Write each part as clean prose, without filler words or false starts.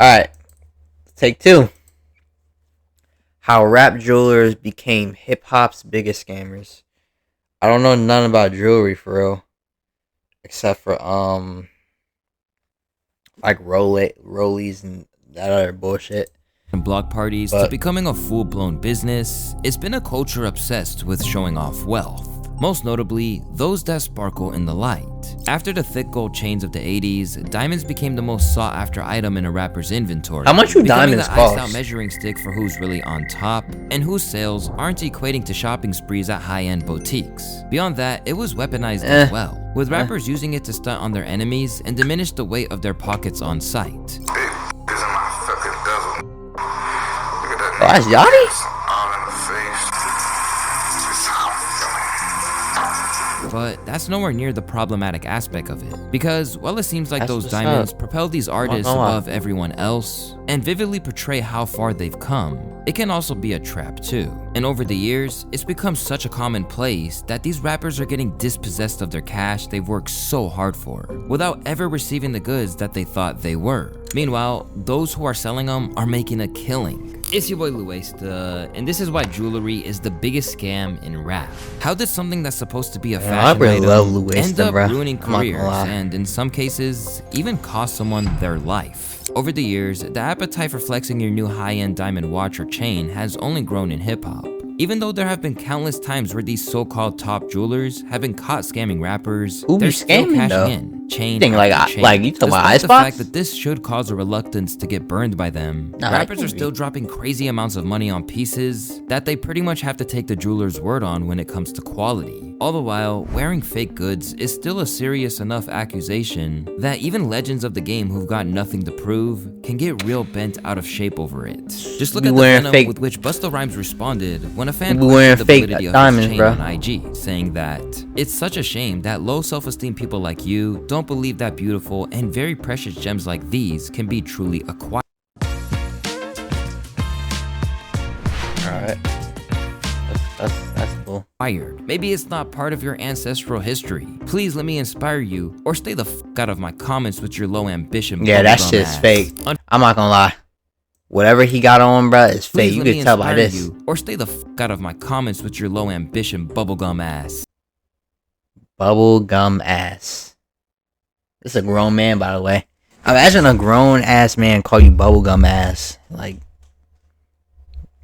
Alright, take two. How rap jewelers became hip hop's biggest scammers. I don't know none about jewelry for real. Except for like Rollies and that other bullshit. From block parties to But becoming a full-blown business, it's been a culture obsessed with showing off wealth. Most notably, those that sparkle in the light. After the thick gold chains of the 80s, diamonds became the most sought-after item in a rapper's inventory. how much do becoming diamonds the iced-out cost? measuring stick for who's really on top, and whose sales aren't equating to shopping sprees at high-end boutiques. Beyond that, it was weaponized as well, with rappers using it to stunt on their enemies and diminish the weight of their pockets on sight. Oh, that's Yachty? But that's nowhere near the problematic aspect of it. Because while it seems like That's those what's diamonds up. propel these artists gonna lie. above everyone else and vividly portray how far they've come, it can also be a trap too. And over the years, it's become such a commonplace that these rappers are getting dispossessed of their cash they've worked so hard for, without ever receiving the goods that they thought they were. Meanwhile, those who are selling them are making a killing. It's your boy Louaista, and this is why jewelry is the biggest scam in rap. How did something that's supposed to be a I fashion really love item Louaista, end up bruh. ruining I'm not gonna careers lie. and in some cases even cost someone their life? Over the years, the appetite for flexing your new high-end diamond watch or chain has only grown in hip-hop. Even though there have been countless times where these so-called top jewelers have been caught scamming rappers, Who be they're still scamming, cashing though? in, chain You think after chain. like you talking about Despite the Icebox? fact that this should cause a reluctance to get burned by them, Nah, rappers it are can't still be. dropping crazy amounts of money on pieces that they pretty much have to take the jeweler's word on when it comes to quality. All the while, wearing fake goods is still a serious enough accusation that even legends of the game who've got nothing to prove can get real bent out of shape over it. Just look You at the wearing venom fake- with which Busta Rhymes responded when a fan You be wearing questioned the fake validity of diamonds, his chain bro. on IG, saying that it's such a shame that low self-esteem people like you don't believe that beautiful and very precious gems like these can be truly acquired. Alright. That's cool. Maybe it's not part of your ancestral history. Please let me inspire you, or stay the f out of my comments with your low ambition. Yeah, that bubblegum shit's ass. fake. I'm not gonna lie. Whatever he got on, bruh, is fake. Please You let me can tell by inspire this. you, or stay the f out of my comments with your low ambition bubblegum ass. Bubblegum ass. This is a grown man, by the way. Imagine a grown ass man call you bubblegum ass. Like,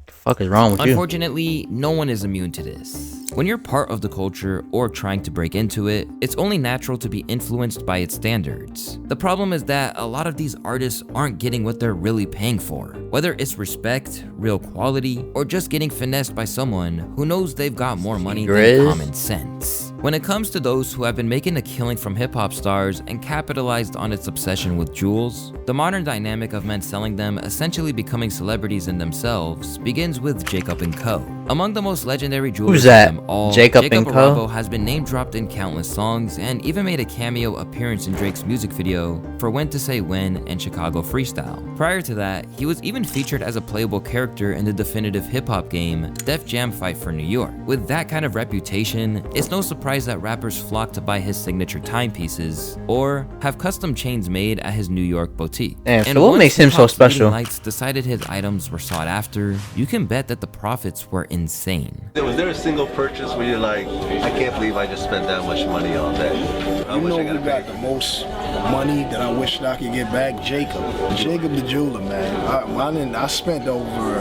the fuck is wrong with you? Unfortunately, no one is immune to this. When you're part of the culture or trying to break into it, it's only natural to be influenced by its standards. The problem is that a lot of these artists aren't getting what they're really paying for, whether it's respect, real quality, or just getting finessed by someone who knows they've got more money than Grizz. common sense. When it comes to those who have been making a killing from hip-hop stars and capitalized on its obsession with jewels, the modern dynamic of men selling them essentially becoming celebrities in themselves begins with Jacob & Co. Among the most legendary jewelers Who's that? of them all, Jacob & Co? Arabo has been name-dropped in countless songs and even made a cameo appearance in Drake's music video for When to Say When and Chicago Freestyle. Prior to that, he was even featured as a playable character in the definitive hip-hop game Def Jam Fight for New York. With that kind of reputation, it's no surprise that rappers flock to buy his signature timepieces or have custom chains made at his New York boutique. Damn, And so what once makes him so hip-hop's leading special? lights decided his items were sought after, you can bet that the profits were insane. Was there a single purchase where you're like, I can't believe I just spent that much money on that? How You much know I who gotta got pay? the most money that I wish I could get back? Jacob. Jacob the jeweler, man. I spent over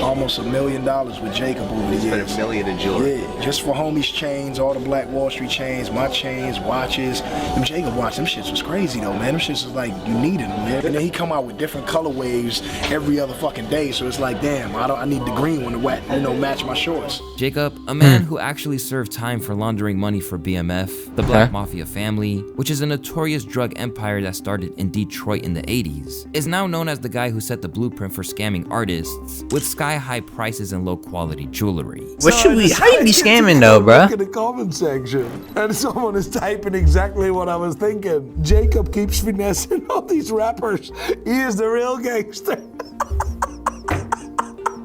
almost $1 million with Jacob over the Spent years. $1 million in jewelry. Yeah, just for homies' chains, all the Black Wall Street chains, my chains, watches. Them Jacob watches, them shits was crazy though, man. Them shits was like, you needed them, man. And then he come out with different color waves every other fucking day, so it's like, damn, I need the green one to match my shorts. Jacob, a man who actually served time for laundering money for BMF, the Black Okay. Mafia family, which is a notorious drug empire that started in Detroit in the 80s, is now known as the guy who set the blueprint for scamming artists with sky-high prices and low-quality jewelry. What should we? How you be scamming though, Look bruh? at the comment section, and someone is typing exactly what I was thinking. Jacob keeps finessing all these rappers. He is the real gangster.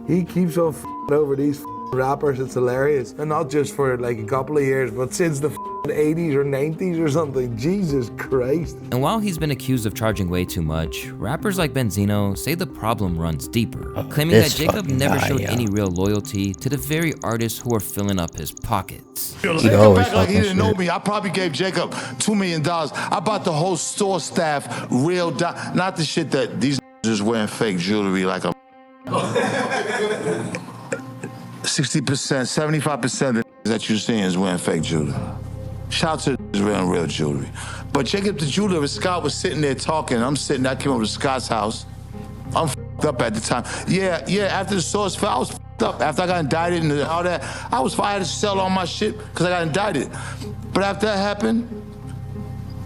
He keeps on f***ing over these rappers. It's hilarious, and not just for like a couple of years, but since the 80s or 90s or something. Jesus Christ. And while he's been accused of charging way too much, rappers like Benzino say the problem runs deeper, claiming that this Jacob fucking never guy, showed yo. any real loyalty to the very artists who are filling up his pockets. He Jacob always act like he talking didn't know shit. me. I probably gave Jacob $2 million. I bought the whole store staff real, not the shit that these just wearing fake jewelry like a 60%, 75% that you're seeing is wearing fake jewelry. Shout out to the wearing real jewelry. But Jacob the jeweler, Scott was sitting there talking. I came over to Scott's house. I'm f***ed up at the time. Yeah, after the source fell, I was f***ed up. After I got indicted and all that, I had to sell all my shit because I got indicted. But after that happened,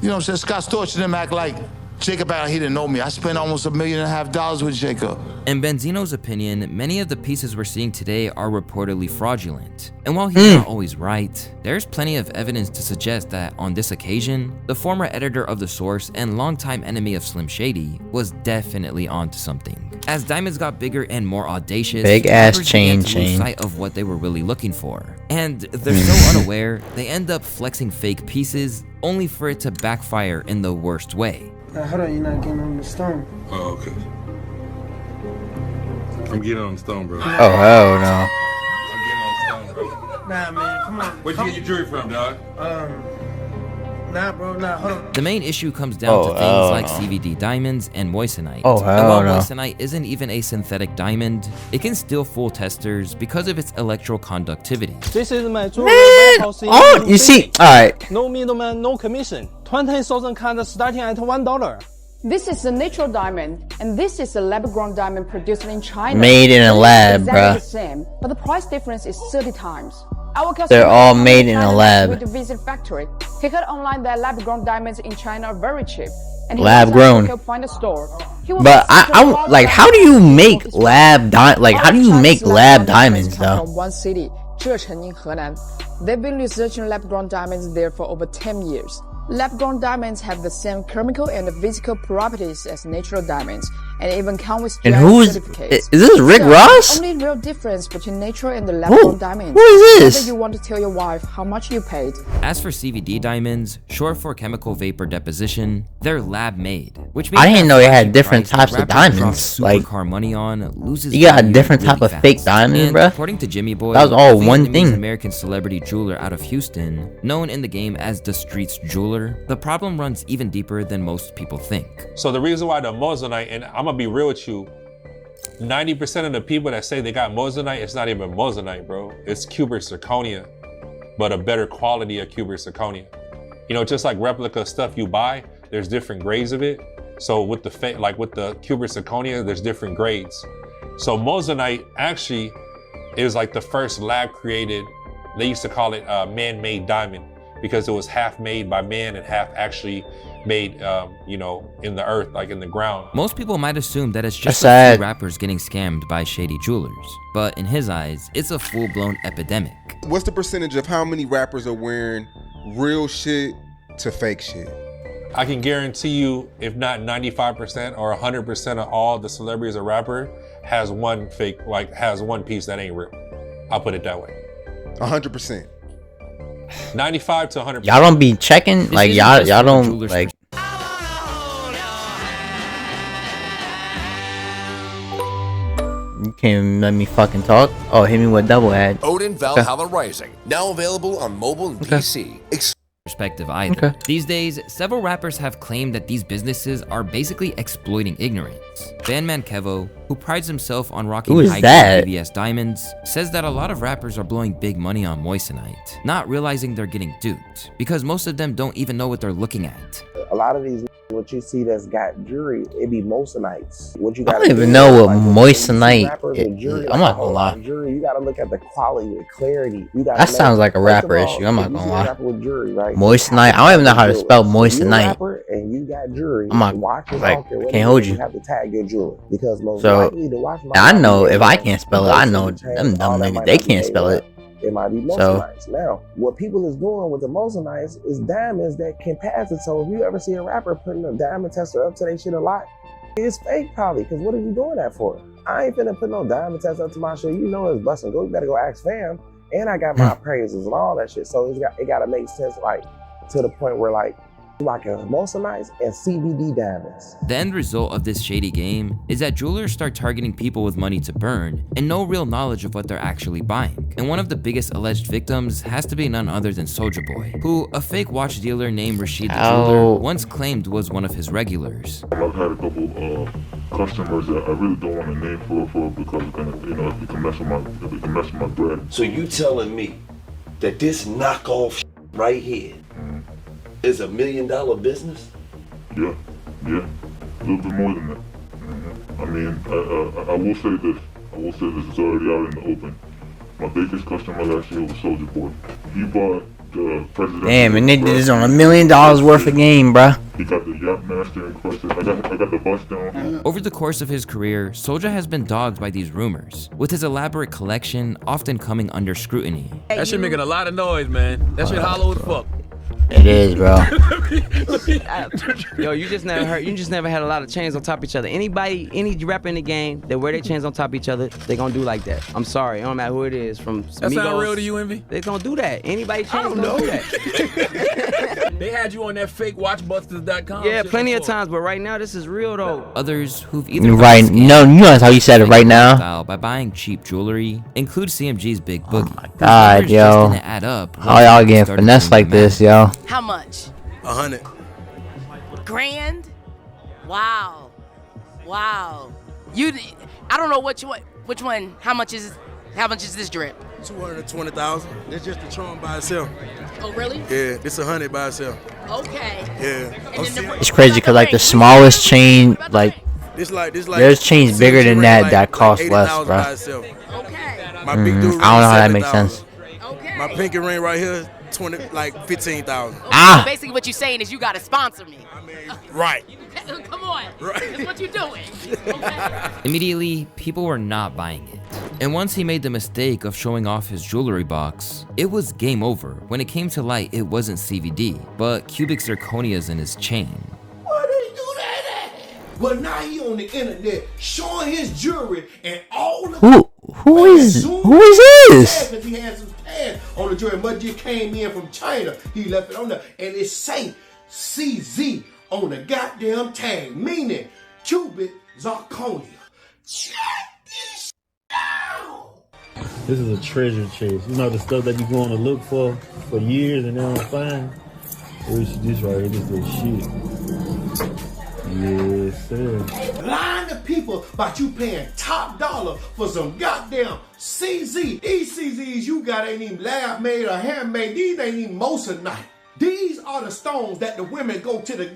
you know what I'm saying, Scott Storch didn't act like Jacob out, he didn't know me. I spent almost $1.5 million with Jacob. In Benzino's opinion, many of the pieces we're seeing today are reportedly fraudulent. And while he's not always right, there's plenty of evidence to suggest that on this occasion, the former editor of The Source and longtime enemy of Slim Shady was definitely onto something. As diamonds got bigger and more audacious, Big ass rappers began chain to lose sight of what they were really looking for. And they're so unaware, they end up flexing fake pieces only for it to backfire in the worst way. Hold on, you're not getting on the stone. Oh, okay. I'm getting on the stone, bro. Oh hell no. I'm getting on the stone, bro. Nah, man, come on. Where'd you get your jewelry from, dog? Nah, bro, nah, hold on. The main issue comes down to things like CVD diamonds and moissanite. Oh, and hell while no. moissanite isn't even a synthetic diamond, it can still fool testers because of its electroconductivity. This is my jewelry Man, warehouse in oh, New you see, City. alright. No middleman, no commission. 20,000 carats starting at $1. This is a natural diamond, and this is a lab-grown diamond produced in China. Made in a lab, exactly bruh. the same, but the price difference is 30 times. Our customer They're all comes made to in a China lab. With the visit factory. He heard online that lab-grown diamonds in China are very cheap. And Lab grown. He'll find a store. He will But visit I all like, the how do you make diamonds lab like how do you All make Chinese lab lab-grown diamonds come though? From one city, Zhecheng in Henan. They've been researching lab-grown diamonds there for over 10 years. Lab-grown diamonds have the same chemical and physical properties as natural diamonds, and even come with And GI who's certificates. is this Rick So, Ross? The only real difference between natural and the lab-grown diamonds Who is whether this? you want to tell your wife how much you paid. As for CVD diamonds, short for chemical vapor deposition, they're lab made, which means I didn't that know they had flashy different price types of rappers drop diamonds, like, supercar money on loses you got a value different really type of fast. fake diamond, And bruh? according to Jimmy Boy, That was all a one Vietnamese thing. American celebrity jeweler out of Houston, known in the game as the streets jeweler, the problem runs even deeper than most people think. So the reason why the moissanite, and I'm gonna be real with you, 90% of the people that say they got moissanite, it's not even moissanite, bro. It's cubic zirconia, but a better quality of cubic zirconia. You know, just like replica stuff you buy, there's different grades of it. So with the with the cubic zirconia, there's different grades. So moissanite actually is like the first lab created, they used to call it man-made diamond, because it was half made by man and half actually made, you know, in the earth, like in the ground. Most people might assume that it's just That's a sad. few rappers getting scammed by shady jewelers, but in his eyes, it's a full-blown epidemic. What's the percentage of how many rappers are wearing real shit to fake shit? I can guarantee you, if not 95% or 100% of all the celebrities or rapper has one fake, like has one piece that ain't real. I'll put it that way. 100%. 95 to 100%. Y'all don't be checking, like isn't y'all just y'all for the don't jewelers like. You can't let me fucking talk. Oh, hit me with double ad. Odin Valhalla Rising, now available on mobile and PC. Perspective either. These days, several rappers have claimed that these businesses are basically exploiting ignorance. Bandman Kevo, who prides himself on rocking Who is high-grade that? VVS diamonds, says that a lot of rappers are blowing big money on moissanite, not realizing they're getting duped, because most of them don't even know what they're looking at. A lot of these, what you see that's got jury, it be moissanites. What you I got? don't even know what moissanite is. I'm not gonna lie. Jury, you gotta look at the quality, the clarity. You gotta That sounds like a rapper issue. I'm not if you gonna see a lie. rapper with jury, right? Moissanite. I don't even know how to spell If you're a moissanite. rapper and you got jury, I'm not watch it, like, I don't care what can't it hold is, you. have to tag your jewelry because most So likely to watch my I life, know you if know, I can't spell it, I know moissanite, them dumb all that niggas might they not be can't made spell up. it. It might be So moissanites. Now, what people is doing with the moissanites is diamonds that can pass it. So if you ever see a rapper putting a diamond tester up to their shit a lot, it's fake probably, because what are you doing that for? I ain't finna put no diamond tester up to my shit. You know it's busting. You better go ask fam. and I got my appraisals and all that shit. So it got to make sense, like to the point where like rocking Moissanite and CBD diamonds. The end result of this shady game is that jewelers start targeting people with money to burn and no real knowledge of what they're actually buying. And one of the biggest alleged victims has to be none other than Soulja Boy, who a fake watch dealer named Rashid the Jeweler once claimed was one of his regulars. I've had a couple customers that I really don't want to name for because it can mess with my bread. So you telling me that this knockoff right here is $1 million business? Yeah, a little bit more than that. I mean, I will say this. It's already out in the open. My biggest customer last year was Soulja Boy. He bought the president. Damn, and they did this on $1 million worth of game, bruh. He got the Yap Master encrusted. I got the bust down. Over the course of his career, Soulja has been dogged by these rumors, with his elaborate collection often coming under scrutiny. That shit making a lot of noise, man. That shit hollow as fuck. It is, bro. Yo, you just never had a lot of chains on top of each other. Any rapper in the game that wear their chains on top of each other, they gonna do like that. I'm sorry, it don't matter who it is. From that Migos, sound real to you, Envy? They gonna do that. Anybody chains gonna do that. They had you on that fake watchbusters.com. Yeah, plenty of times, but right now this is real though. Others who've either right, no, you know how you said it right now. By buying cheap jewelry include CMG's Big Boogie. Oh my God, yo. Add up How y'all getting finessed like this, yo? How much? 100 grand? Wow. I don't know which one. How much is this drip? 220,000. That's just the charm by itself. Oh really? Yeah, it's 100 by itself. Okay. Yeah. It's crazy because like the smallest chain, like there's chains bigger than that cost less, bro. Okay. My big dude, I don't know how that makes sense. Okay. My pinky ring right here, 15,000. Okay, so basically what you're saying is you gotta sponsor me. Right. Come on. Right. That's what you're doing. Okay. Immediately, people were not buying it. And once he made the mistake of showing off his jewelry box, it was game over. When it came to light, it wasn't CVD, but cubic zirconias in his chain. Why did he do that? Well, now he on the internet showing his jewelry and all the who is this? Because he had some pants on the jewelry. Mud just came in from China. He left it on there, and it say CZ on the goddamn tag, meaning cubic zirconia. Check this out. This is a treasure chase. You know the stuff that you going to look for years and they don't find. This right here, this is shit. Yes, sir. Lying to people about you paying top dollar for some goddamn CZ. These CZs you got ain't even lab made or handmade. These ain't even Moissanite. These are the stones that the women go to the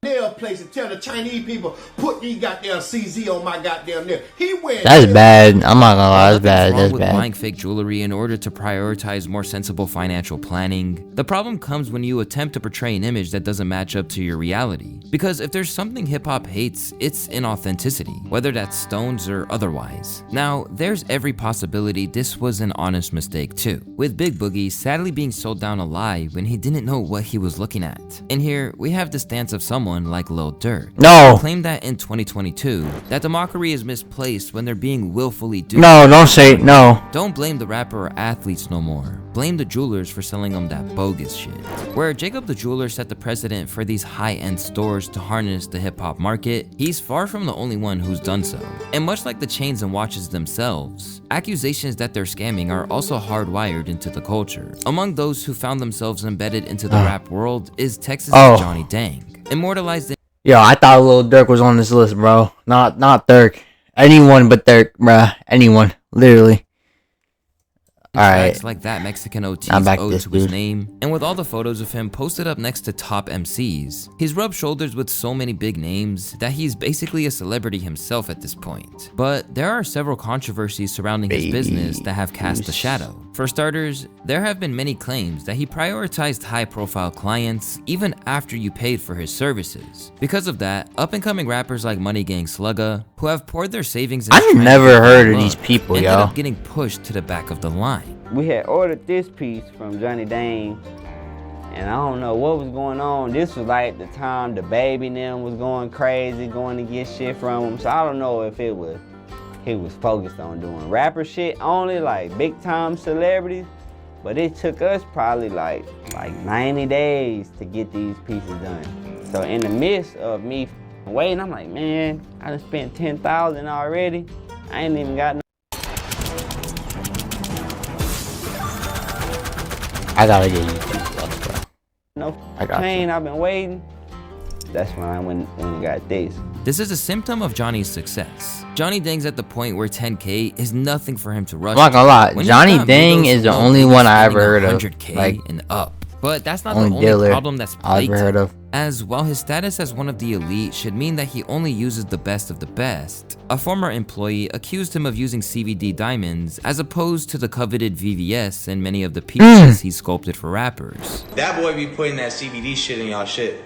nail place and tell the Chinese people, put these goddamn CZ on my goddamn nail. He wearing That's bad. I'm not gonna lie, that's bad. That's with bad. Buying fake jewelry in order to prioritize more sensible financial planning. The problem comes when you attempt to portray an image that doesn't match up to your reality. Because if there's something hip-hop hates, it's inauthenticity, whether that's stones or otherwise. Now, there's every possibility this was an honest mistake too, with Big Boogie sadly being sold down a lie when he didn't know what he was looking at. And here, we have the stance of someone like Lil Durk. No. Claimed that in 2022, that the mockery is misplaced when they're being willfully duped. No, don't say it, no. Don't blame the rapper or athletes no more. Blame the jewelers for selling them that bogus shit. Where Jacob the Jeweler set the precedent for these high-end stores to harness the hip-hop market, he's far from the only one who's done so. And much like the chains and watches themselves, accusations that they're scamming are also hardwired into the culture. Among those who found themselves embedded into the rap world is Texas' Johnny Dang. Immortalized in Yo, I thought Lil Durk was on this list, bro. Not Durk. Anyone but Durk, bruh. Anyone. Literally. Alright. Like that Mexican OT's I'm back ode this to his dude. name, and with all the photos of him posted up next to top MCs, he's rubbed shoulders with so many big names that he's basically a celebrity himself at this point. But there are several controversies surrounding his business that have cast a shadow. For starters, there have been many claims that he prioritized high-profile clients even after you paid for his services. Because of that, up-and-coming rappers like Money Gang Slugga, who have poured their savings into I've never heard of these people, ended yo. up getting pushed to the back of the line. We had ordered this piece from Johnny Dang, and I don't know what was going on. This was like the time the baby and them was going crazy, going to get shit from him. So I don't know if it was he was focused on doing rapper shit only, like big time celebrities. But it took us probably like 90 days to get these pieces done. So in the midst of me waiting, I'm like, man, I done spent 10,000 already. I ain't even got no. I gotta get YouTube Plus, bro. No I got chain, I've been waiting. That's when I went and got this. This is a symptom of Johnny's success. Johnny Dang's at the point where 10K is nothing for him to rush. I'm not gonna lie, When Johnny he's got Dang Migos is the alone, only he's one I spending ever heard of. 100K Like, and up. But that's not the only only dealer problem that's I've ever heard blatant. of. As while his status as one of the elite should mean that he only uses the best of the best, a former employee accused him of using CVD diamonds as opposed to the coveted VVS in many of the pieces he sculpted for rappers. That boy be putting that CBD shit in y'all shit.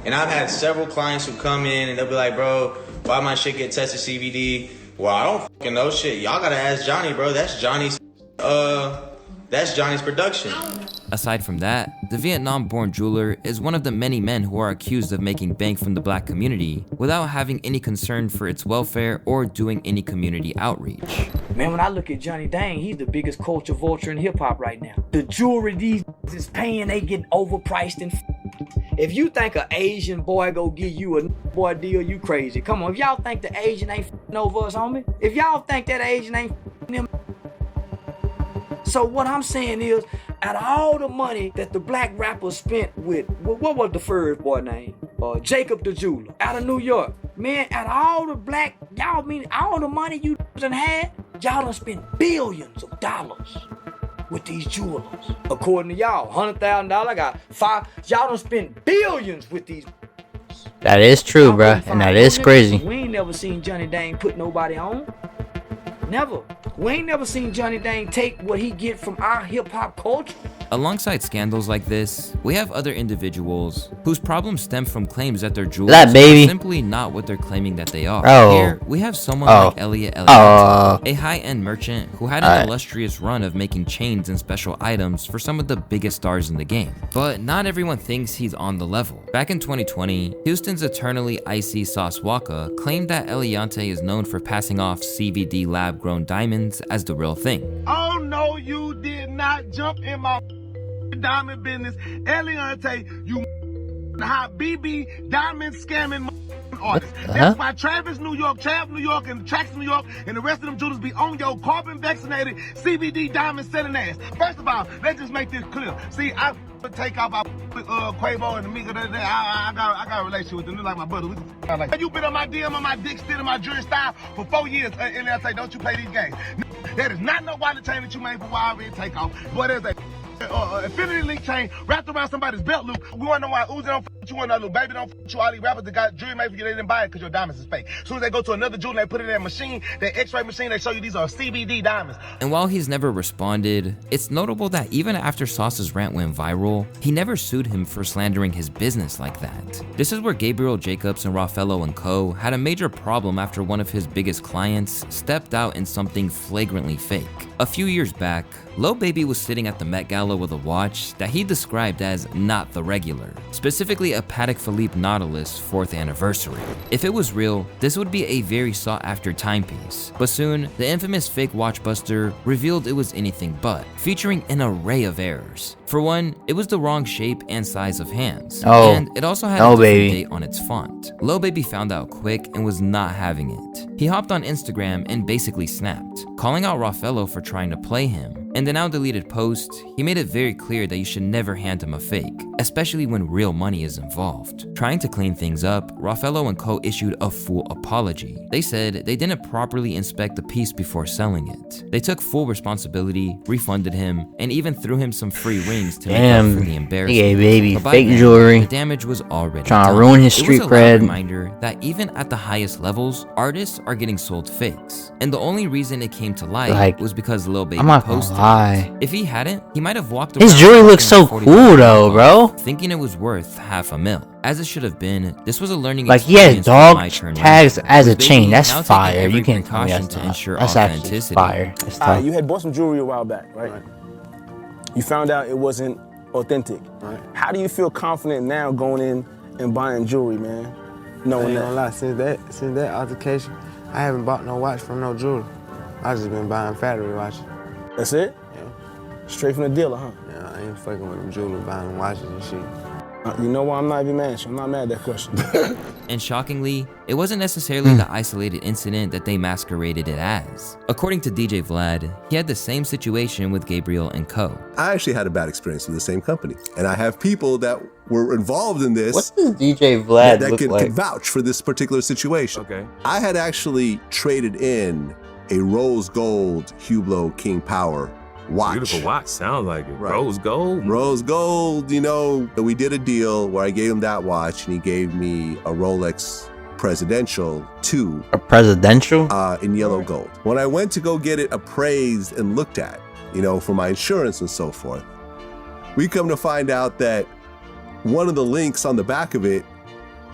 And I've had several clients who come in and they'll be like, bro, why my shit get tested CBD? Well, I don't fucking know shit. Y'all gotta ask Johnny, bro. That's Johnny's production. Aside from that, the Vietnam-born jeweler is one of the many men who are accused of making bank from the black community without having any concern for its welfare or doing any community outreach. Man, when I look at Johnny Dang, he's the biggest culture vulture in hip-hop right now. The jewelry these is paying, they getting overpriced and if you think an Asian boy go give you a boy deal, you crazy. Come on, if y'all think the Asian ain't over us, homie. If y'all think that Asian ain't them. So what I'm saying is, out of all the money that the black rappers spent with, what was the first boy name? Jacob the Jeweler, out of New York. Man, out of all the black, y'all mean all the money you done had, y'all done spent billions of dollars with these jewelers. According to y'all, $100,000 got five. Y'all done spent billions with these. That is true, bruh, and that is crazy. We ain't never seen Johnny Dang put nobody on. Never. We ain't never seen Johnny Dang take what he get from our hip-hop culture. Alongside scandals like this, we have other individuals whose problems stem from claims that their jewelers That baby. are simply not what they're claiming that they are. Oh. Here, we have someone Oh. like Elliot Oh. Eliante, a high-end merchant who had an Alright. illustrious run of making chains and special items for some of the biggest stars in the game. But not everyone thinks he's on the level. Back in 2020, Houston's eternally icy Sauce Walker claimed that Eliante is known for passing off CVD lab-grown diamonds as the real thing. Oh no, you did not jump in my diamond business. Eliante, you hot BB diamond scamming artist. That's why Travis New York, Trav New York, and Trax New York, and the rest of them jewelers be on your carbon vaccinated CBD diamond selling ass. First of all, let's just make this clear. See, I take off Quavo and the Mika. I got a relationship with them. They're like my brother. Like, you been on my DM, on my dick, still in my jury style for 4 years. And I say, don't you play these games. That is not no wallet chain that you made for Wild Red Takeoff. Boy, there's a Infinity Link chain wrapped around somebody's belt loop. We want to know why Uzi don't f you, want to know Baby don't f you, all these rappers that got jewelry made for you, they didn't buy it because your diamonds is fake. As soon as they go to another jeweler, they put it in that machine, that x-ray machine, they show you these are CBD diamonds. And while he's never responded, it's notable that even after Sauce's rant went viral, he never sued him for slandering his business like that. This is where Gabriel Jacobs and Raffaello & Co. had a major problem after one of his biggest clients stepped out in something flagrantly fake. A few years back, Lil Baby was sitting at the Met Gala with a watch that he described as not the regular, specifically a Patek Philippe Nautilus 4th anniversary. If it was real, this would be a very sought after timepiece, but soon, the infamous fake watch buster revealed it was anything but, featuring an array of errors. For one, it was the wrong shape and size of hands, and it also had a different date on its font. Lil Baby found out quick and was not having it. He hopped on Instagram and basically snapped, calling out Raffaello for trying to play him. In the now deleted post, he made it very clear that you should never hand him a fake, especially when real money is involved. Trying to clean things up, Raffaello & Co. issued a full apology. They said they didn't properly inspect the piece before selling it. They took full responsibility, refunded him, and even threw him some free rings to make up for the embarrassment. Yeah, baby, But by fake then, jewelry. the damage was already Trying to done. ruin his It street was a loud cred. reminder that even at the highest levels, artists are getting sold fakes. And the only reason it came to light Like, was because Lil Baby I'm not gonna posted lie. it. If he hadn't, he might have walked His around jewelry looks so $40 cool though, bro. thinking it was worth $500,000. As it should have been, this was a learning Like, he has experience for dog my turn tags around. as a With chain. Baby That's now taking fire. every You can't tell me precaution that's to not. ensure That's actually authenticity. fire. That's tough. You had bought some jewelry a while back, right? You found out it wasn't authentic. Right. How do you feel confident now going in and buying jewelry, man? Knowing I ain't that. gonna lie, since that altercation, I haven't bought no watch from no jeweler. I just been buying factory watches. That's it? Yeah. Straight from the dealer, huh? Yeah, I ain't fucking with them jewelers buying watches and shit. You know why I'm not even mad at you? I'm not mad at that question. And shockingly, it wasn't necessarily the isolated incident that they masqueraded it as. According to DJ Vlad, he had the same situation with Gabriel and Co. I actually had a bad experience with the same company, and I have people that were involved in this. What does DJ Vlad that look can like? vouch for this particular situation. Okay. I had actually traded in a rose gold Hublot King Power watch. Beautiful watch. Sounds like it. Right. Rose gold. Rose gold, you know. We did a deal where I gave him that watch and he gave me a Rolex Presidential 2. A presidential? In yellow gold. When I went to go get it appraised and looked at, you know, for my insurance and so forth, we come to find out that one of the links on the back of it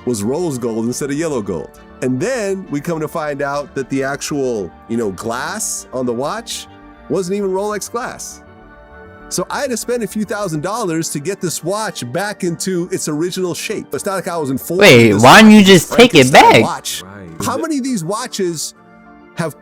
was rose gold instead of yellow gold. And then we come to find out that the actual, you know, glass on the watch wasn't even Rolex glass. So I had to spend a few $1,000s to get this watch back into its original shape. It's not like I was informed. Wait, why don't you just take it back? Watch. Right. How many of these watches have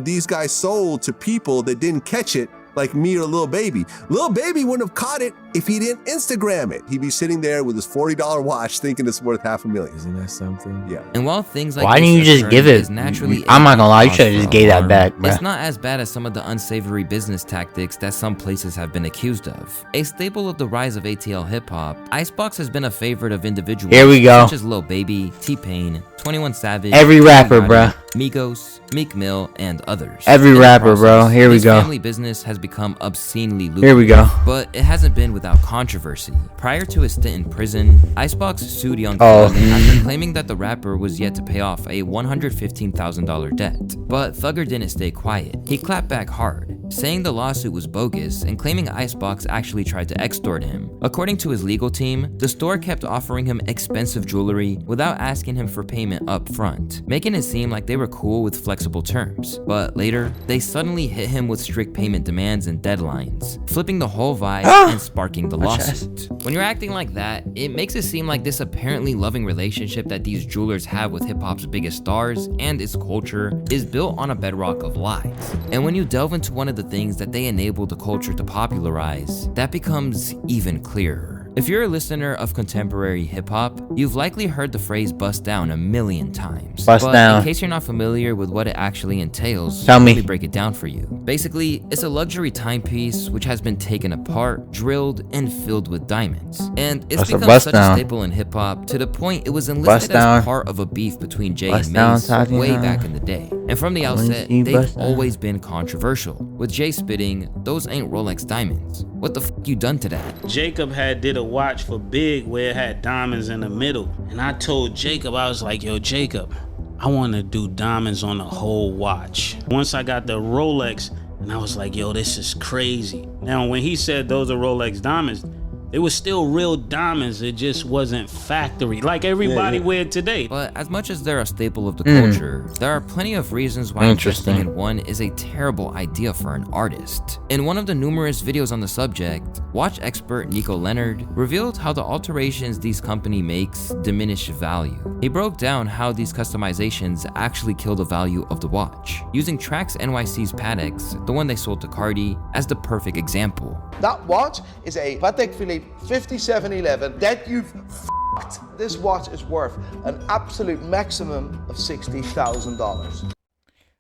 these guys sold to people that didn't catch it, like me or Lil Baby? Lil Baby wouldn't have caught it if he didn't Instagram it. He'd be sitting there with his $40 watch thinking it's worth $500,000. Isn't that something? Yeah. And while things like Why this didn't you just occur, give it? is naturally I'm not gonna lie, you a should have cause just for gave that alarm, back, bro. It's not as bad as some of the unsavory business tactics that some places have been accused of. A staple of the rise of ATL hip-hop, Icebox has been a favorite of individuals Here we go. such as Lil Baby, T-Pain, 21 Savage, Every Lil rapper, Yachty, bruh. Migos, Meek Mill, and others. Every In the rapper, bro. process, Here we this go. family business has become obscenely lucrative. Here we go. But it hasn't been without controversy. Prior to his stint in prison, Icebox sued Young Oh. Thug after claiming that the rapper was yet to pay off a $115,000 debt. But Thugger didn't stay quiet. He clapped back hard, saying the lawsuit was bogus and claiming Icebox actually tried to extort him. According to his legal team, the store kept offering him expensive jewelry without asking him for payment up front, making it seem like they were cool with flexible terms. But later, they suddenly hit him with strict payment demands and deadlines, flipping the whole vibe and sparking the lawsuit. When you're acting like that, it makes it seem like this apparently loving relationship that these jewelers have with hip-hop's biggest stars and its culture is built on a bedrock of lies. And when you delve into one of the things that they enable the culture to popularize, that becomes even clearer. If you're a listener of contemporary hip-hop, you've likely heard the phrase bust down a million times. Bust But down. in case you're not familiar with what it actually entails, Tell me. let me break it down for you. Basically, it's a luxury timepiece which has been taken apart, drilled, and filled with diamonds. And it's That's a become bust such down. a staple in hip-hop to the point it was Bust enlisted down. as part of a beef between Jay Bust and down, Mace Tatiana. way back in the day. And from the When you outset, see they've bust down. always been controversial, with Jay spitting, "Those ain't Rolex diamonds. What the f*** you done to that?" Jacob had did a watch for Big where it had diamonds in the middle. And I told Jacob, I was like, yo, Jacob, I want to do diamonds on the whole watch. Once I got the Rolex, and I was like, yo, this is crazy. Now, when he said those are Rolex diamonds, it was still real diamonds. It just wasn't factory like everybody wear today. But as much as they're a staple of the Mm. culture, there are plenty of reasons why Interesting. investing in one is a terrible idea for an artist. In one of the numerous videos on the subject, watch expert Nico Leonard revealed how the alterations these company makes diminish value. He broke down how these customizations actually kill the value of the watch, using Trax NYC's Patex, the one they sold to Cardi, as the perfect example. That watch is a Patek Philippe 5711 that you've f***ed. This watch is worth an absolute maximum of $60,000.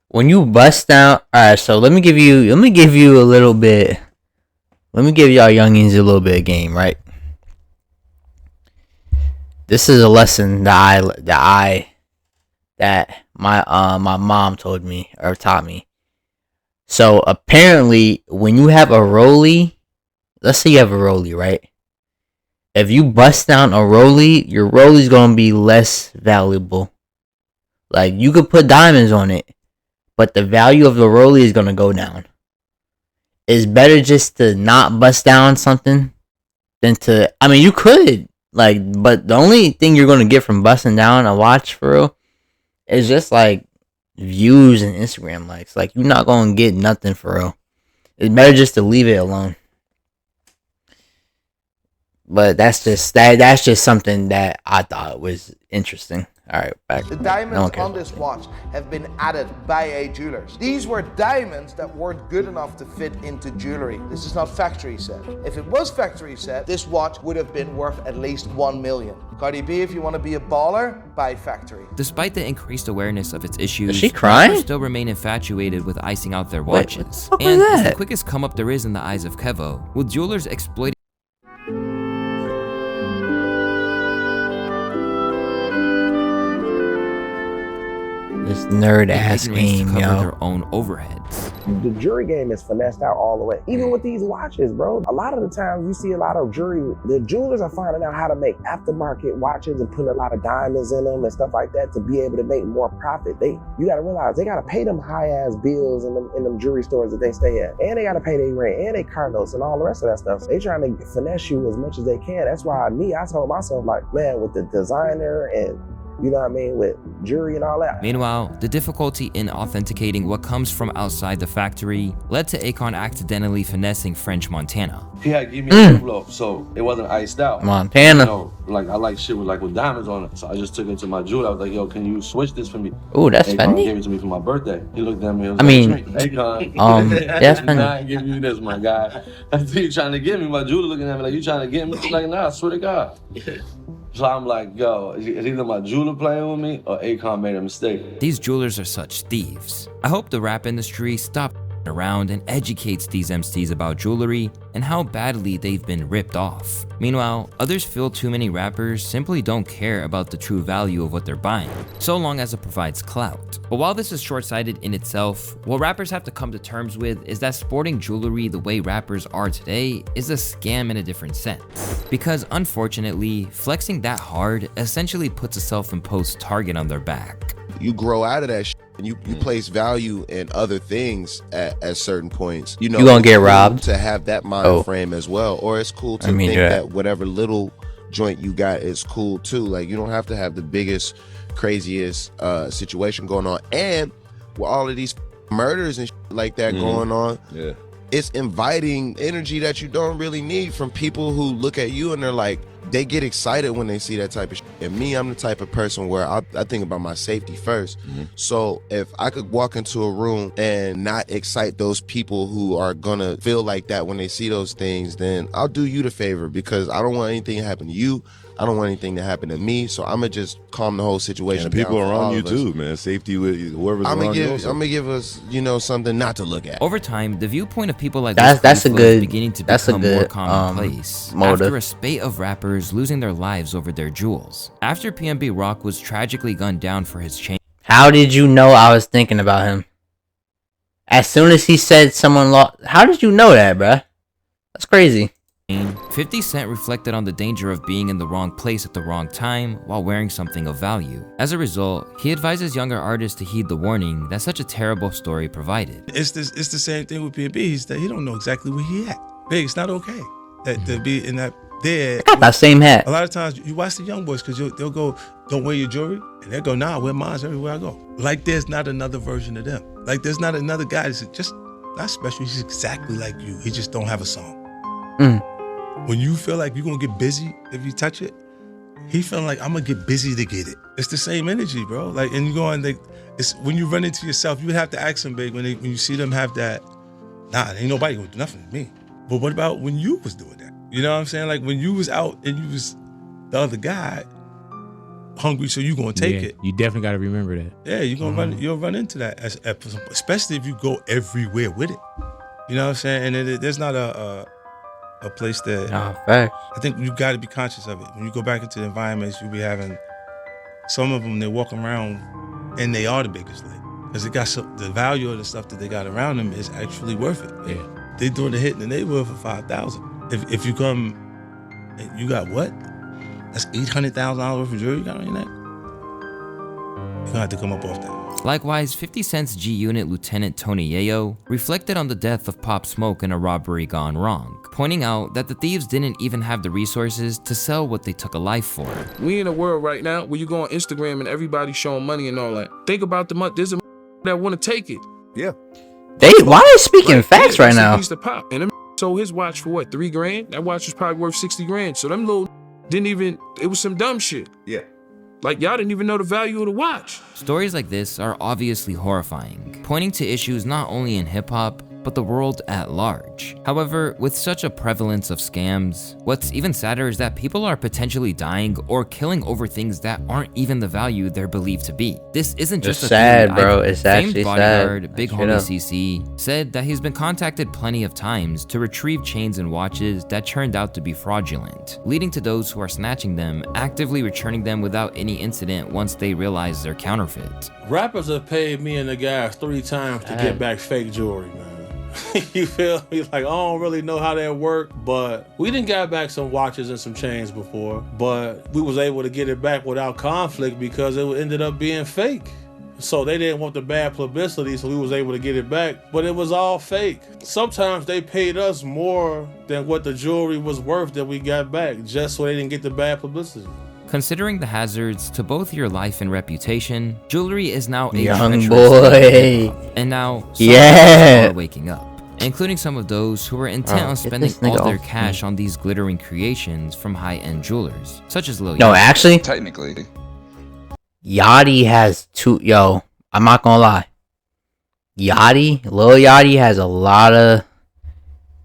When you bust down, alright, so let me give you a little bit. Let me give y'all youngins a little bit of game, right? This is a lesson that my mom told me or taught me. So apparently, when you have a rollie, let's say you have a rollie, right? If you bust down a rollie, your rollie's gonna be less valuable. Like, you could put diamonds on it, but the value of the rollie is gonna go down. It's better just to not bust down something than to, I mean, you could, like, but the only thing you're gonna get from busting down a watch, for real, is just like views and Instagram likes. Like, you're not gonna get nothing, for real. It's better just to leave it alone. But that's just something that I thought was interesting. All right, back. The No diamonds one cares on this watch have been added by a jewelers. These were diamonds that weren't good enough to fit into jewelry. This is not factory set. If it was factory set, this watch would have been worth at least 1 million. Cardi B, if you want to be a baller, buy factory. Despite the increased awareness of its issues, Is she crying? rappers still remain infatuated with icing out their Wait, what watches. the fuck was And it's the that? quickest come up there is in the eyes of Kevo, with jewelers exploiting This nerd ass ignorance to game, cover yo. their own overheads. The jury game is finessed out all the way. Even with these watches, bro. A lot of the times you see a lot of the jewelers are finding out how to make aftermarket watches and putting a lot of diamonds in them and stuff like that to be able to make more profit. You gotta realize they gotta pay them high ass bills in them jewelry stores that they stay at. And they gotta pay their rent and their car notes and all the rest of that stuff. So they trying to finesse you as much as they can. That's why I told myself, like, man, with the designer and you know what I mean, with jewelry and all that. Meanwhile, the difficulty in authenticating what comes from outside the factory led to Akon accidentally finessing French Montana. He had give me an envelope, so it wasn't iced out. Montana. You know, like I like shit with diamonds on it. So I just took it to my jeweler. I was like, yo, can you switch this for me? Ooh, that's Akon funny. gave it to me for my birthday. He looked at me and was I like, mean, Akon, that's funny. I ain't giving you this, my guy. That's what you trying to get me. My jeweler looking at me like, you trying to get me? I'm like, nah, I swear to God. So I'm like, yo, is either my jeweler playing with me or Akon made a mistake. These jewelers are such thieves. I hope the rap industry stops around and educates these MCs about jewelry and how badly they've been ripped off. Meanwhile, others feel too many rappers simply don't care about the true value of what they're buying, so long as it provides clout. But while this is short-sighted in itself, what rappers have to come to terms with is that sporting jewelry the way rappers are today is a scam in a different sense. Because unfortunately, flexing that hard essentially puts a self-imposed target on their back. You grow out of that shit and you place value in other things at certain points. You know, You gonna get it's cool robbed? to have that mind frame as well. Or it's cool to I mean, think yeah. that whatever little joint you got is cool too. Like, you don't have to have the biggest, craziest situation going on. And with all of these murders and shit like that going on, it's inviting energy that you don't really need from people who look at you and they're like, they get excited when they see that type of shit. And me, I'm the type of person where I think about my safety first. So if I could walk into a room and not excite those people who are gonna feel like that when they see those things, then I'll do you the favor, because I don't want anything to happen to you. I don't want anything to happen to me. So I'm gonna just calm the whole situation And the people down for around all you of us. too, man. Safety with whoever's I'm around you. gonna also. give us, something not to look at. Over time, the viewpoint of people like That's Wiz a Khalifa good- is beginning to that's a become more good, commonplace motive. after a spate of rappers losing their lives over their jewels. After PNB Rock was tragically gunned down for his chain. How did you know I was thinking about him? As soon as he said someone lost, how did you know that, bruh? That's crazy. 50 Cent reflected on the danger of being in the wrong place at the wrong time while wearing something of value. As a result, he advises younger artists to heed the warning that such a terrible story provided. It's the same thing with PNB. He's that he don't know exactly where he at. Big, it's not okay to be in that there. Got that same hat. A lot of times you watch the young boys because they'll go, don't wear your jewelry, and they'll go, nah, I wear mine everywhere I go. Like there's not another version of them. Like there's not another guy that's just not special. He's exactly like you. He just don't have a song. When you feel like you're gonna get busy if you touch it, he feeling like I'm gonna get busy to get it. It's the same energy, bro. Like, and you go on, it's when you run into yourself, you would have to ask them, big, when you see them have that, nah, ain't nobody gonna do nothing to me. But what about when you was doing that? You know what I'm saying? Like when you was out and you was the other guy, hungry, so you gonna take it. You definitely got to remember that. Yeah, you'll run into that, especially if you go everywhere with it. You know what I'm saying? And there's not a place that fact. I think you got to be conscious of it. When you go back into the environments, you be having some of them. They walk around and they are the biggest lick because they got the value of the stuff that they got around them is actually worth it. Yeah, they doing the hit in the neighborhood for $5,000. If you come, and you got what? That's $800,000 worth of jewelry you got on your neck. You're gonna have to come up off that. Likewise, 50 Cent's G-Unit Lieutenant Tony Yayo reflected on the death of Pop Smoke in a robbery gone wrong, pointing out that the thieves didn't even have the resources to sell what they took a life for. We in a world right now where you go on Instagram and everybody's showing money and all that. Think about the money. There's a that want to take it. Yeah. Why are they speaking facts right now? Piece to pop. And them sold his watch for what, $3 grand? That watch was probably worth 60 grand. So them little didn't even, it was some dumb shit. Yeah. Like, y'all didn't even know the value of the watch. Stories like this are obviously horrifying, pointing to issues not only in hip-hop, but the world at large. However, with such a prevalence of scams, what's even sadder is that people are potentially dying or killing over things that aren't even the value they're believed to be. This isn't just It's a sad, theory bro. either. It's Famed actually bodyguard, sad. Big Straight Homie up. CC, said that he's been contacted plenty of times to retrieve chains and watches that turned out to be fraudulent, leading to those who are snatching them actively returning them without any incident once they realize they're counterfeit. Rappers have paid me and the guys 3 times to get back fake jewelry, man. You feel me? Like, I don't really know how that worked, but we done got back some watches and some chains before, but we was able to get it back without conflict because it ended up being fake. So they didn't want the bad publicity, so we was able to get it back, but it was all fake. Sometimes they paid us more than what the jewelry was worth that we got back, just so they didn't get the bad publicity. Considering the hazards to both your life and reputation, jewelry is now a Young treacherous boy. thing. And now, some Yeah. are waking up, including some of those who are intent Oh, on get spending this nigga all their off cash on these glittering creations from high-end jewelers, such as Louaista. No, actually, technically, Yachty has two. Yo, I'm not gonna lie. Lil Yachty has a lot of.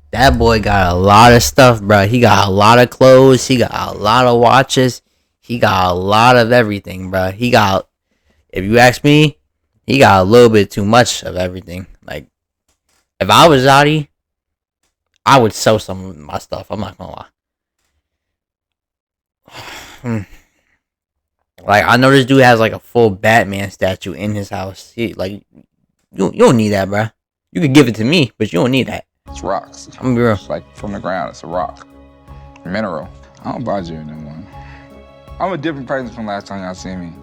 That boy got a lot of stuff, bro. He got a lot of clothes. He got a lot of watches. He got a lot of everything, bro. He got, if you ask me, he got a little bit too much of everything. Like, if I was Yachty, I would sell some of my stuff. I'm not gonna lie. Like, I know this dude has like a full Batman statue in his house. He like, you don't need that, bro. You could give it to me, but you don't need that. it's rocks. I'm gonna be real. It's like from the ground, it's a rock. Mineral. I don't buy jewelry no more. I'm a different person from last time y'all seen me.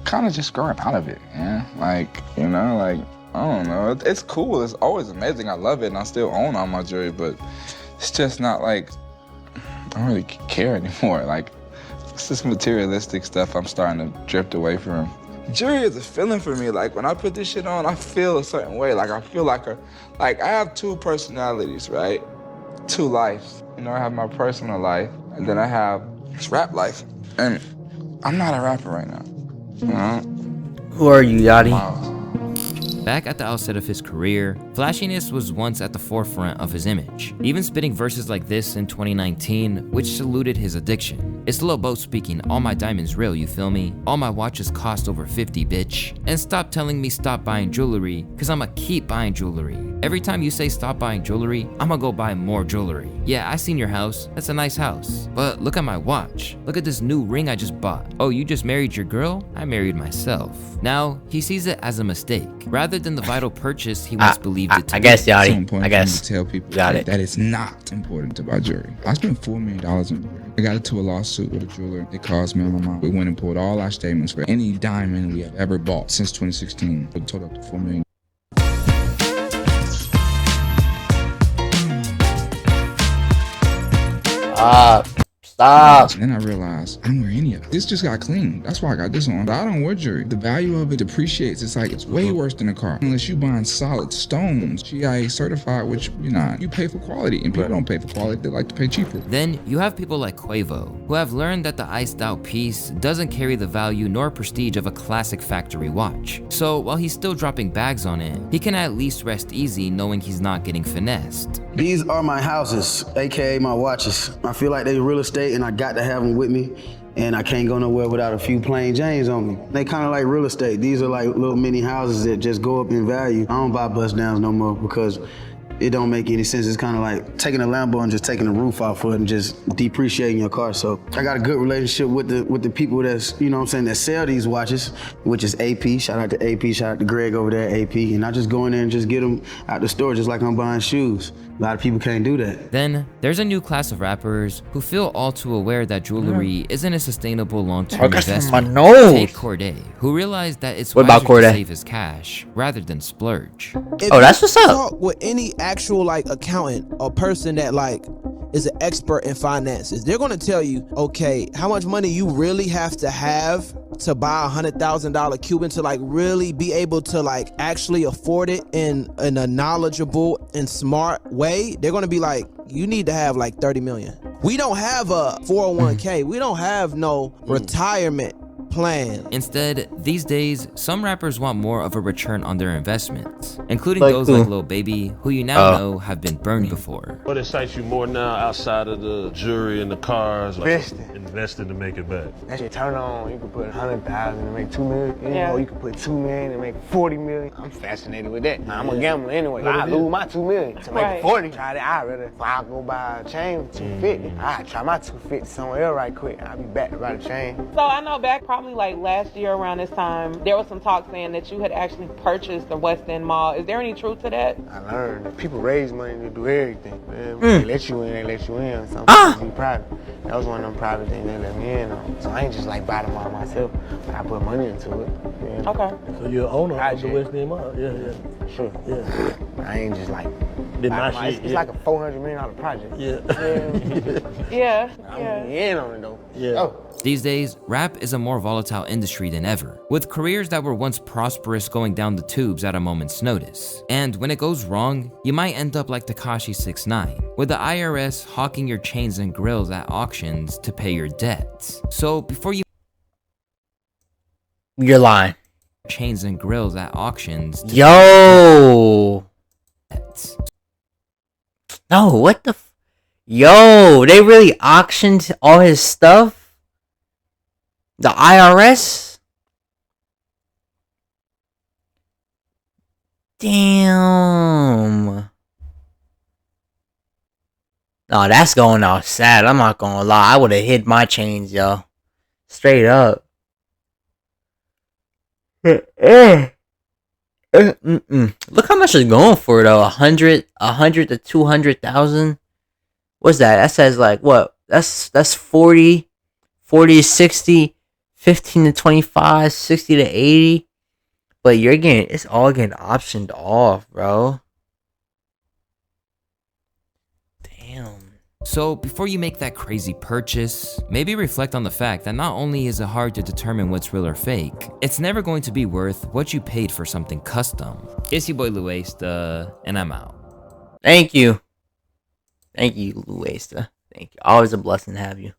Kind of just growing out of it, man. Like, you know, like, I don't know. It's cool. It's always amazing. I love it, and I still own all my jewelry, but it's just not like, I don't really care anymore. Like, it's this materialistic stuff I'm starting to drift away from. Jewelry is a feeling for me. Like, when I put this shit on, I feel a certain way. Like, I feel like I have 2 personalities, right? 2 lives. You know, I have my personal life, and then I have this rap life. And I'm not a rapper right now. You know? Who are you, Yachty? Back at the outset of his career, flashiness was once at the forefront of his image, even spitting verses like this in 2019, which saluted his addiction. It's Lil Bo speaking, all my diamonds real, you feel me? All my watches cost over 50, bitch. And stop telling me stop buying jewelry, cause I'ma keep buying jewelry. Every time you say stop buying jewelry, I'ma go buy more jewelry. Yeah, I seen your house, that's a nice house. But look at my watch, look at this new ring I just bought. Oh, you just married your girl? I married myself. Now, he sees it as a mistake, rather than the vital purchase he once believed it to be. I guess, Yachty. So important I guess. to tell people Got it. that it's not important to buy jewelry. I spent $4 million on jewelry. I got into a lawsuit with a jeweler. It cost me and my mom. We went and pulled all our statements for any diamond we have ever bought since 2016. It totaled up to $4 million. Stop. And then I realized I don't wear any of it. This just got cleaned. That's why I got this on. But I don't wear jewelry. The value of it depreciates. It's like, it's way worse than a car. Unless you buying solid stones, GIA certified, which you're not. You pay for quality, and people don't pay for quality. They like to pay cheaper. Then you have people like Quavo, who have learned that the iced out piece doesn't carry the value nor prestige of a classic factory watch. So while he's still dropping bags on it, he can at least rest easy knowing he's not getting finessed. These are my houses, AKA my watches. I feel like they real estate and I got to have them with me. And I can't go nowhere without a few plain Janes on me. They kind of like real estate. These are like little mini houses that just go up in value. I don't buy bust downs no more because it don't make any sense. It's kind of like taking a Lambo and just taking the roof off of it and just depreciating your car. So I got a good relationship with the people that's, you know what I'm saying, that sell these watches, which is AP. Shout out to AP, shout out to Greg over there at AP. And I just go in there and just get them out the store just like I'm buying shoes. A lot of people can't do that. Then there's a new class of rappers who feel all too aware that jewelry isn't a sustainable long-term I got some investment. in my nose. Take Corday, who realized that it's What wiser about Corday? to save his cash rather than splurge. If Oh, that's you what's up. Talk with any actual like accountant or person that like is an expert in finances, they're gonna tell you, okay, how much money you really have to buy $100,000 Cuban to like really be able to like actually afford it in a knowledgeable and smart way. They're gonna be like, you need to have like 30 million. We don't have a 401k. We don't have no retirement plan. Instead, these days, some rappers want more of a return on their investments, including Like those who? like Lil Baby, who you now know have been burned before. What excites you more now outside of the jewelry and the cars? Investing. Investing to make it back. That shit turn on. You can put 100,000 and make 2 million. You Yeah. know, you can put 2 million and make 40 million. I'm fascinated with that. I'm a gambler anyway. What I it is? lose my 2 million to make Right. 40. Try that. I'd rather, if I go buy a chain for 250, I try my 250 somewhere else right quick. I'll be back to buy the chain. So I know back probably like last year around this time, there was some talk saying that you had actually purchased the West End Mall. Is there any truth to that? I learned that people raise money to do everything. Man. Mm. They let you in, they let you in. Some people be private. That was one of them private things they let me in on. So I ain't just like buy them all myself, but I put money into it. Yeah. Okay. So you're an owner of the West End Mall? Yeah, yeah. Sure. Yeah. I ain't just like, Did buy my my- shit, it's yeah. like a $400 million project. Yeah. Yeah. I'm in on it though. Yeah. Oh. These days, rap is a more volatile industry than ever, with careers that were once prosperous going down the tubes at a moment's notice. And when it goes wrong, you might end up like Tekashi 6ix9ine, with the IRS hawking your chains and grills at auctions to pay your debts. So before you You're lying. chains and grills at auctions to Yo. No, what the Yo, they really auctioned all his stuff? The IRS? Damn. No, that's going out sad. I'm not gonna lie. I would have hid my chains, yo. Straight up. Look how much it's going for though. 100 to 200,000. What's that? That says like what? That's 40 to 60, 15 to 25, 60 to 80. But it's all getting optioned off, bro. So before you make that crazy purchase, maybe reflect on the fact that not only is it hard to determine what's real or fake, it's never going to be worth what you paid for something custom. It's your boy Louaista, and I'm out. Thank you. Thank you, Louaista. Thank you. Always a blessing to have you.